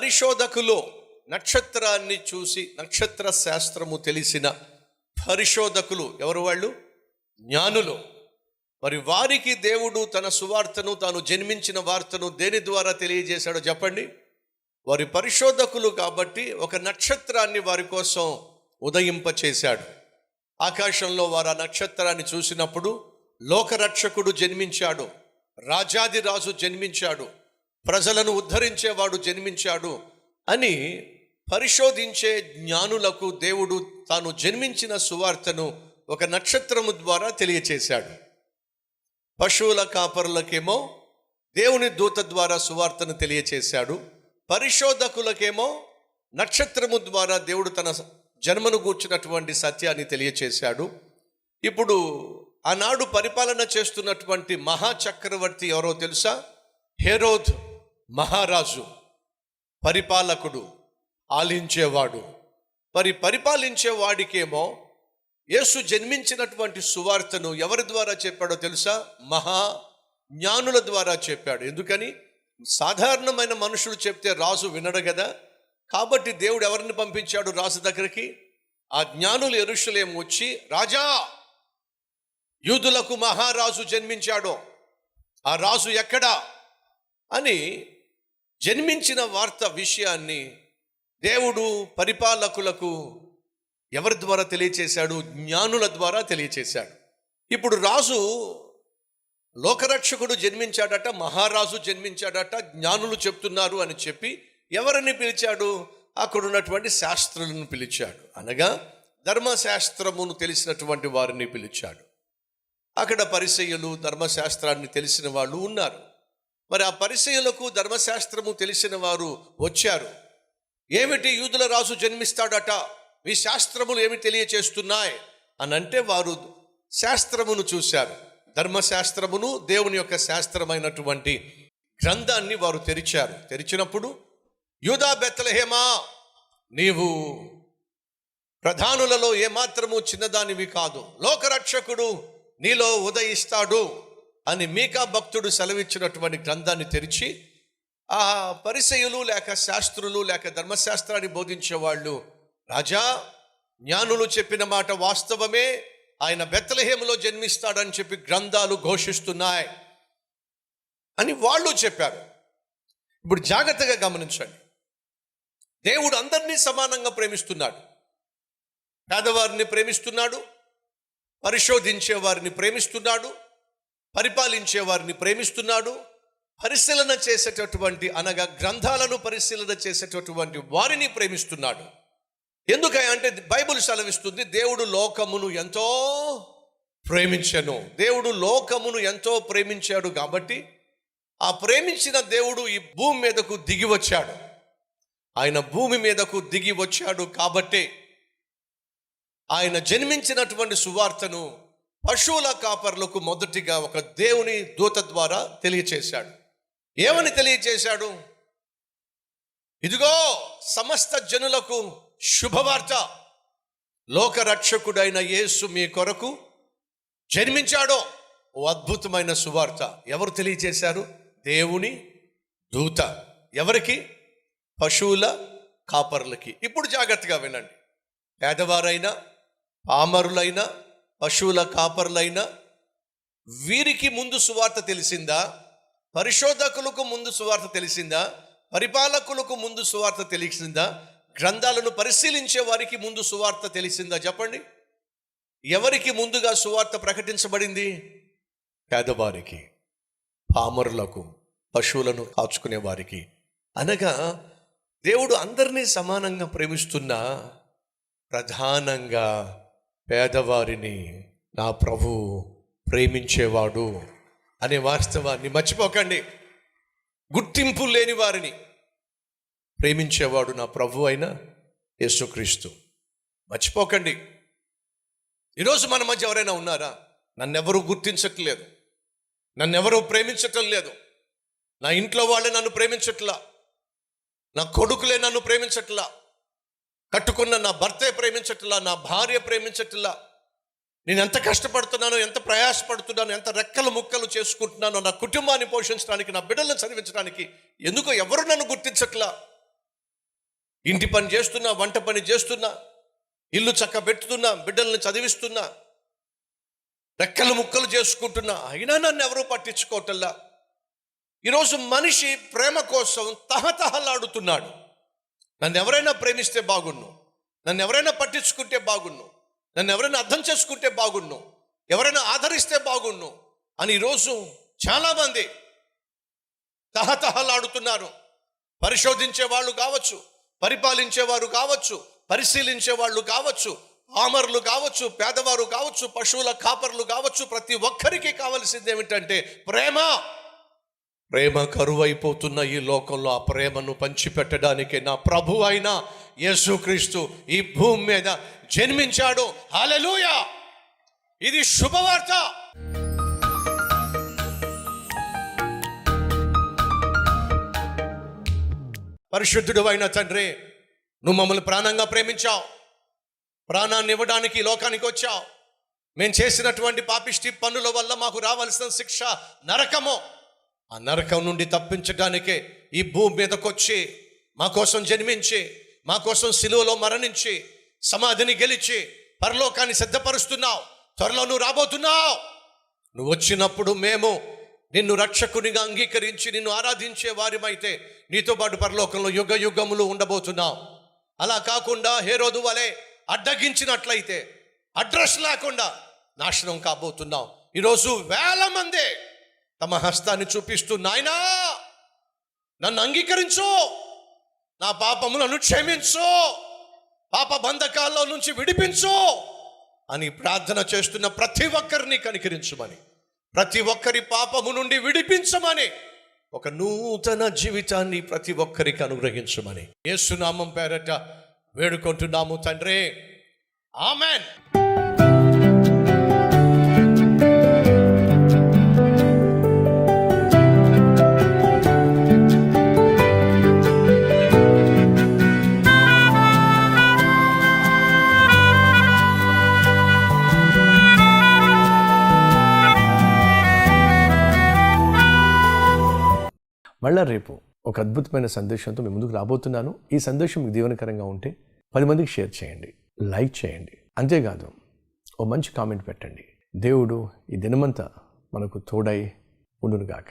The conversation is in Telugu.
పరిశోధకులు, నక్షత్రాన్ని చూసి నక్షత్ర శాస్త్రము తెలిసిన పరిశోధకులు ఎవరు? వాళ్ళు జ్ఞానులు. మరి వారికి దేవుడు తన సువార్తను, తాను జన్మించిన వార్తను దేని ద్వారా తెలియజేశాడో చెప్పండి. వారి పరిశోధకులు కాబట్టి ఒక నక్షత్రాన్ని వారి కోసం ఉదయింపచేశాడు. ఆకాశంలో వారు ఆ నక్షత్రాన్ని చూసినప్పుడు లోకరక్షకుడు జన్మించాడు, రాజాది రాజు జన్మించాడు, ప్రజలను ఉద్ధరించేవాడు జన్మించాడు అని పరిశోధించే జ్ఞానులకు దేవుడు తాను జన్మించిన సువార్తను ఒక నక్షత్రము ద్వారా తెలియచేశాడు. పశువుల కాపరులకేమో దేవుని దూత ద్వారా సువార్తను తెలియచేశాడు. పరిశోధకులకేమో నక్షత్రము ద్వారా దేవుడు తన జన్మను గూర్చినటువంటి సత్యాన్ని తెలియచేశాడు. ఇప్పుడు ఆనాడు పరిపాలన చేస్తున్నటువంటి మహాచక్రవర్తి ఎవరో తెలుసా? హెరోద్ మహారాజు, పరిపాలకుడు, ఆలించేవాడు. మరి పరిపాలించే వాడికేమో యేసు జన్మించినటువంటి సువార్తను ఎవరి ద్వారా చెప్పాడో తెలుసా? మహా జ్ఞానుల ద్వారా చెప్పాడు. ఎందుకని? సాధారణమైన మనుషులు చెప్తే రాజు వినడు కదా. కాబట్టి దేవుడు ఎవరిని పంపించాడు రాజు దగ్గరికి? ఆ జ్ఞానులు యెరూషలేము వచ్చి, రాజా, యూదులకు మహారాజు జన్మించాడు, ఆ రాజు ఎక్కడా అని జన్మించిన వార్త విషయాన్ని దేవుడు పరిపాలకులకు ఎవరి ద్వారా తెలియచేశాడు? జ్ఞానుల ద్వారా తెలియచేశాడు. ఇప్పుడు రాజు, లోకరక్షకుడు జన్మించాడట, మహారాజు జన్మించాడట, జ్ఞానులు చెప్తున్నారు అని చెప్పి ఎవరిని పిలిచాడు? అక్కడ ఉన్నటువంటి శాస్త్రులను పిలిచాడు. అనగా ధర్మశాస్త్రమును తెలిసినటువంటి వారిని పిలిచాడు. అక్కడ పరిసయ్యులు, ధర్మశాస్త్రాన్ని తెలిసిన వాళ్ళు ఉన్నారు. మరి ఆ పరిసయ్యులకు ధర్మశాస్త్రము తెలిసిన వారు వచ్చారు. ఏమిటి, యూదుల రాజు జన్మిస్తాడట, మీ శాస్త్రములు ఏమి తెలియచేస్తున్నాయి అని అంటే వారు శాస్త్రమును చూశారు. ధర్మశాస్త్రమును, దేవుని యొక్క శాస్త్రమైనటువంటి గ్రంథాన్ని వారు తెరిచారు. తెరిచినప్పుడు, యూదా బెత్లెహేమా, నీవు ప్రధానులలో ఏమాత్రము చిన్నదానివి కాదు, లోకరక్షకుడు నీలో ఉదయిస్తాడు అని మీకా భక్తుడు సెలవిచ్చినటువంటి గ్రంథాన్ని తెరిచి ఆ పరిసయ్యులు లేక శాస్త్రులు లేక ధర్మశాస్త్రాన్ని బోధించే వాళ్ళు, రాజా, జ్ఞానులు చెప్పిన మాట వాస్తవమే, ఆయన బెత్లెహేములో జన్మిస్తాడని చెప్పి గ్రంథాలు ఘోషిస్తున్నాయి అని వాళ్ళు చెప్పారు. ఇప్పుడు జాగ్రత్తగా గమనించండి. దేవుడు అందరినీ సమానంగా ప్రేమిస్తున్నాడు. పేదవారిని ప్రేమిస్తున్నాడు, పరిశోధించే వారిని ప్రేమిస్తున్నాడు, పరిపాలించే వారిని ప్రేమిస్తున్నాడు, పరిశీలన చేసేటటువంటి అనగా గ్రంథాలను పరిశీలన చేసేటటువంటి వారిని ప్రేమిస్తున్నాడు. ఎందుకంటే బైబిల్ సెలవిస్తుంది, దేవుడు లోకమును ఎంతో ప్రేమించెను. దేవుడు లోకమును ఎంతో ప్రేమించాడు కాబట్టి ఆ ప్రేమించిన దేవుడు ఈ భూమి మీదకు దిగి వచ్చాడు. ఆయన భూమి మీదకు దిగి వచ్చాడు కాబట్టి ఆయన జన్మించినటువంటి సువార్తను పశువుల కాపర్లకు మొదటిగా ఒక దేవుని దూత ద్వారా తెలియచేశాడు. ఏమని తెలియచేశాడు? ఇదిగో సమస్త జనులకు శుభవార్త, లోకరక్షకుడైన యేసు మీ కొరకు జన్మించాడో. ఓ అద్భుతమైన సువార్త. ఎవరు తెలియచేశారు? దేవుని దూత. ఎవరికి? పశువుల కాపర్లకి. ఇప్పుడు జాగ్రత్తగా వినండి. పేదవారైనా, పామరులైనా, పశువుల కాపర్లైనా వీరికి ముందు సువార్త తెలిసిందా? పరిశోధకులకు ముందు సువార్త తెలిసిందా? పరిపాలకులకు ముందు సువార్త తెలిసిందా? గ్రంథాలను పరిశీలించే వారికి ముందు సువార్త తెలిసిందా? చెప్పండి. ఎవరికి ముందుగా సువార్త ప్రకటించబడింది? పేదవారికి, పామరులకు, పశువులను కాచుకునే వారికి. అనగా దేవుడు అందరినీ సమానంగా ప్రేమిస్తున్నా ప్రధానంగా పేదవారిని నా ప్రభు ప్రేమించేవాడు అనే వాస్తవాన్ని మర్చిపోకండి. గుర్తింపు లేని వారిని ప్రేమించేవాడు నా ప్రభు అయిన యేసుక్రీస్తు. మర్చిపోకండి. ఈరోజు మన మధ్య ఎవరైనా ఉన్నారా? నన్నెవరూ గుర్తించట్లేదు, నన్నెవరూ ప్రేమించటం లేదు. నా ఇంట్లో వాళ్ళే నన్ను ప్రేమించట్లా, నా కొడుకులే నన్ను ప్రేమించట్లా, కట్టుకున్న నా భర్తే ప్రేమించట్లా, నా భార్య ప్రేమించట్లా. నేను ఎంత కష్టపడుతున్నానో, ఎంత ప్రయాసపడుతున్నానో, ఎంత రెక్కలు ముక్కలు చేసుకుంటున్నానో నా కుటుంబాన్ని పోషించడానికి, నా బిడ్డలను చదివించడానికి, ఎందుకో ఎవరు నన్ను గుర్తించట్లా. ఇంటి పని చేస్తున్నా, వంట పని చేస్తున్నా, ఇల్లు చక్కబెట్టుతున్నా, బిడ్డల్ని చదివిస్తున్నా, రెక్కలు ముక్కలు చేసుకుంటున్నా, అయినా నన్ను ఎవరూ పట్టించుకోవటల్లా. ఈరోజు మనిషి ప్రేమ కోసం తహతహలాడుతున్నాడు. నన్ను ఎవరైనా ప్రేమిస్తే బాగున్ను, నన్ను ఎవరైనా పట్టించుకుంటే బాగున్ను, నన్ను ఎవరైనా అర్థం చేసుకుంటే బాగున్ను, ఎవరైనా ఆదరిస్తే బాగున్ను అని ఈరోజు చాలామంది తహతహలాడుతున్నారు. పరిశోధించే వాళ్ళు కావచ్చు, పరిపాలించేవారు కావచ్చు, పరిశీలించే వాళ్ళు కావచ్చు, ఆమరులు కావచ్చు, పేదవారు కావచ్చు, పశువుల కాపర్లు కావచ్చు, ప్రతి ఒక్కరికి కావలసింది ఏమిటంటే ప్రేమ. ప్రేమ కరువైపోతున్న ఈ లోకంలో ఆ ప్రేమను పంచిపెట్టడానికి నా ప్రభు అయిన యేసుక్రీస్తు ఈ భూమి మీద జన్మించాడు. హల్లెలూయా! ఇది శుభవార్త. పరిశుద్ధుడు అయిన తండ్రి, నువ్వు మమ్మల్ని ప్రాణంగా ప్రేమించావు, ప్రాణాన్ని ఇవ్వడానికి లోకానికి వచ్చావు. మేము చేసినటువంటి పాపిష్టి పనుల వల్ల మాకు రావాల్సిన శిక్ష నరకము. ఆ నరకం నుండి తప్పించడానికే ఈ భూమి మీదకి వచ్చి మా కోసం జన్మించి, మా కోసం సిలువలో మరణించి, సమాధిని గెలిచి పరలోకాన్ని సిద్ధపరుస్తున్నావు. త్వరలో నువ్వు రాబోతున్నావు. నువ్వు వచ్చినప్పుడు మేము నిన్ను రక్షకునిగా అంగీకరించి నిన్ను ఆరాధించే వారిమైతే నీతో పాటు పరలోకంలో యుగ యుగములు ఉండబోతున్నావు. అలా కాకుండా హేరోదు వలె అడ్డగించినట్లయితే అడ్రస్ లేకుండా నాశనం కాబోతున్నావు. ఈరోజు వేల మంది తమ హస్తాన్ని చూపిస్తూ, నాయనా నన్ను అంగీకరించు, నా పాపములను క్షమించు, పాప బంధకాల్లో నుంచి విడిపించు అని ప్రార్థన చేస్తున్న ప్రతి ఒక్కరిని కనికరించమని, ప్రతి ఒక్కరి పాపము నుండి విడిపించమని, ఒక నూతన జీవితాన్ని ప్రతి ఒక్కరికి అనుగ్రహించమని యేసు నామం పేరట వేడుకుంటున్నాము తండ్రి. ఆమెన్. మళ్ళా రేపు ఒక అద్భుతమైన సందేశంతో మీ ముందుకు రాబోతున్నాను. ఈ సందేశం మీకు దీవెనకరంగా ఉంటే 10 మందికి షేర్ చేయండి, లైక్ చేయండి. అంతేకాదు ఓ మంచి కామెంట్ పెట్టండి. దేవుడు ఈ దినమంతా మనకు తోడై ఉండునుగాక.